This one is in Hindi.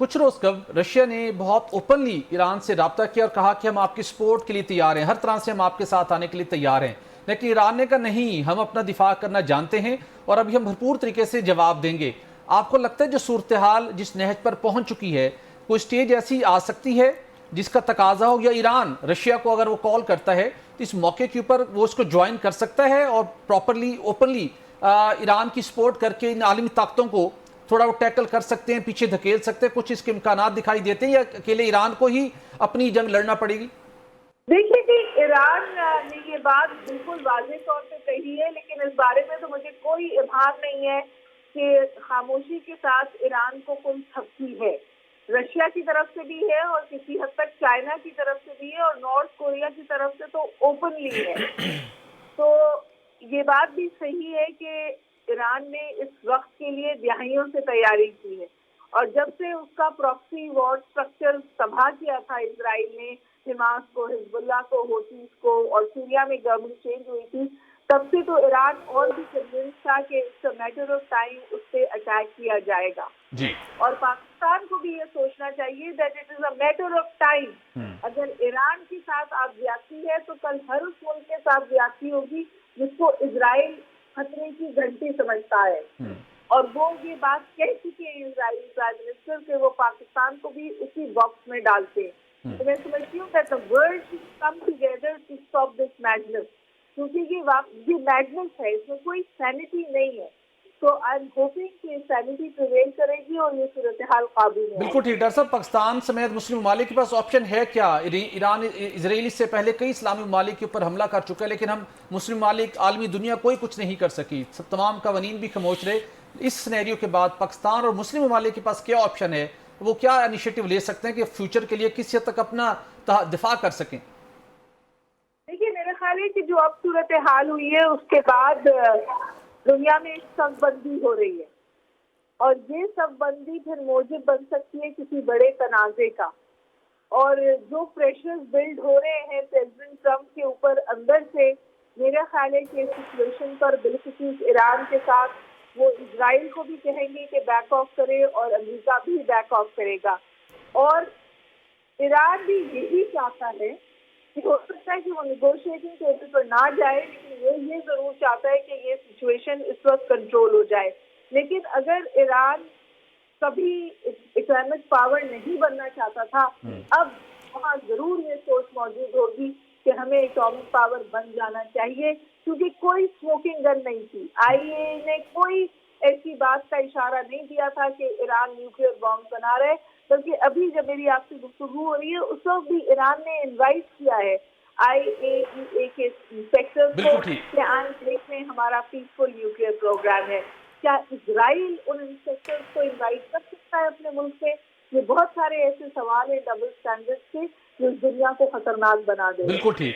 कुछ रोज कब रशिया ने बहुत ओपनली ईरान से रब्ता किया और कहा कि हम आपकी सपोर्ट के लिए तैयार हैं, हर तरह से हम आपके साथ आने के लिए तैयार हैं। लेकिन ईरान ने कहा नहीं, हम अपना दिफा करना जानते हैं और अभी हम भरपूर तरीके से जवाब देंगे। आपको लगता है जो सूरत हाल जिस नहज पर पहुंच चुकी है, कोई स्टेज ऐसी आ सकती है जिसका तकाजा हो, या ईरान रशिया को अगर वो कॉल करता है तो इस मौके के ऊपर वो उसको ज्वाइन कर सकता है और प्रॉपरली ओपनली ईरान की सपोर्ट करके इन आलमी ताकतों को थोड़ा वो टैकल कर सकते हैं, पीछे धकेल सकते हैं? कुछ इसके इम्कानात दिखाई देते हैं या अकेले ईरान को ही अपनी जंग लड़ना पड़ेगी? देखिए कि ईरान ने ये बात बिल्कुल वाज़ेह तौर पे कही है, लेकिन इस बारे में तो मुझे कोई इबार नहीं है कि खामोशी के साथ ईरान को कोई धमकी है। रशिया की तरफ से भी है और किसी हद तक चाइना की तरफ से भी है और नॉर्थ कोरिया की तरफ से तो ओपनली है। तो ये बात भी सही है कि ईरान ने इस वक्त के लिए दिहाइयों से तैयारी की है और जब से उसका प्रॉक्सी वॉर स्ट्रक्चर तबाह किया था इजराइल ने, हमास को, हिजबुल्लाह को, होतीस को, और सीरिया में गवर्नमेंट चेंज हुई थी, तब से तो ईरान और भी कन्विंस था कि it's a matter of time उस पर अटैक किया जाएगा जी। और पाकिस्तान को भी ये सोचना चाहिए that it is a matter of time. अगर ईरान के साथ आप ज्यादती है तो कल हर उस मुल्क के साथ ज्यादती होगी जिसको इजराइल खतरे की घंटी समझता है। और वो ये बात कह चुके हैं इजरायली प्राइम मिनिस्टर के, वो पाकिस्तान को भी उसी बॉक्स में डालते हैं। तो मैं समझती हूँ that the world should come together to stop this madness, क्योंकि ये मैडनेस है, इसमें कोई सैनिटी नहीं है। तो आई एम होपिंग कि सैनिटी प्रिवेल करेगी और ये सूरत हाल काबू में। बिल्कुल ठीक। डॉक्टर साहब, पाकिस्तान समेत मुस्लिम ममालिक के पास ऑप्शन है क्या? ईरान इसराइल से पहले कई इस्लामी ममालिक के ऊपर हमला कर चुका है, लेकिन हम मुस्लिम ममालिक, आलमी दुनिया कोई कुछ नहीं कर सकी, सब तमाम कवानीन भी खामोश रहे। इस सिनेरियो के बाद पाकिस्तान और मुस्लिम ममालिक के पास क्या ऑप्शन है? वो क्या इनिशिएटिव ले सकते हैं कि फ्यूचर के लिए किस हद तक अपना दिफा कर सकें? देखिए, मेरा ख्याल है कि जो अब सूरत हाल हुई है उसके बाद दुनिया में एक शबबंदी हो रही है और ये शबबंदी फिर मौजूद बन सकती है किसी बड़े तनाज़े का। और जो प्रेशर्स बिल्ड हो रहे हैं प्रेसिडेंट ट्रंप के ऊपर अंदर से, मेरा ख्याल है कि सिचुएशन पर बिलखुसूस ईरान के साथ वो इजराइल को भी कहेंगे कि बैक ऑफ करे और अमेरिका भी बैक ऑफ करेगा। और ईरान भी यही चाहता है कि हो सकता है कि वो निगोशिएटिंग टेबल पर ना जाए, लेकिन वो ये जरूर चाहता है कि ये सिचुएशन इस वक्त कंट्रोल हो जाए। लेकिन अगर ईरान कभी इस्लामिक पावर नहीं बनना चाहता था, अब वहाँ जरूर ये सोच मौजूद होगी कि हमें एटॉमिक पावर बन जाना चाहिए, क्योंकि कोई स्मोकिंग गन नहीं थी। आईएए ने कोई ऐसी बात का इशारा नहीं दिया था कि ईरान न्यूक्लियर बॉम्ब बना रहे, बल्कि अभी जब मेरी आपसे गुफ्तगू हो रही है उस वक्त भी ईरान ने इनवाइट किया है आईएईए के इंस्पेक्टर्स को कि आए देखें हमारा पीसफुल न्यूक्लियर प्रोग्राम है। क्या इजराइल उन इंस्पेक्टर्स को इनवाइट कर सकता है अपने मुल्क में? ये बहुत सारे ऐसे सवाल हैं डबल स्टैंडर्ड्स के जो इस दुनिया को खतरनाक बना दे। बिल्कुल ठीक।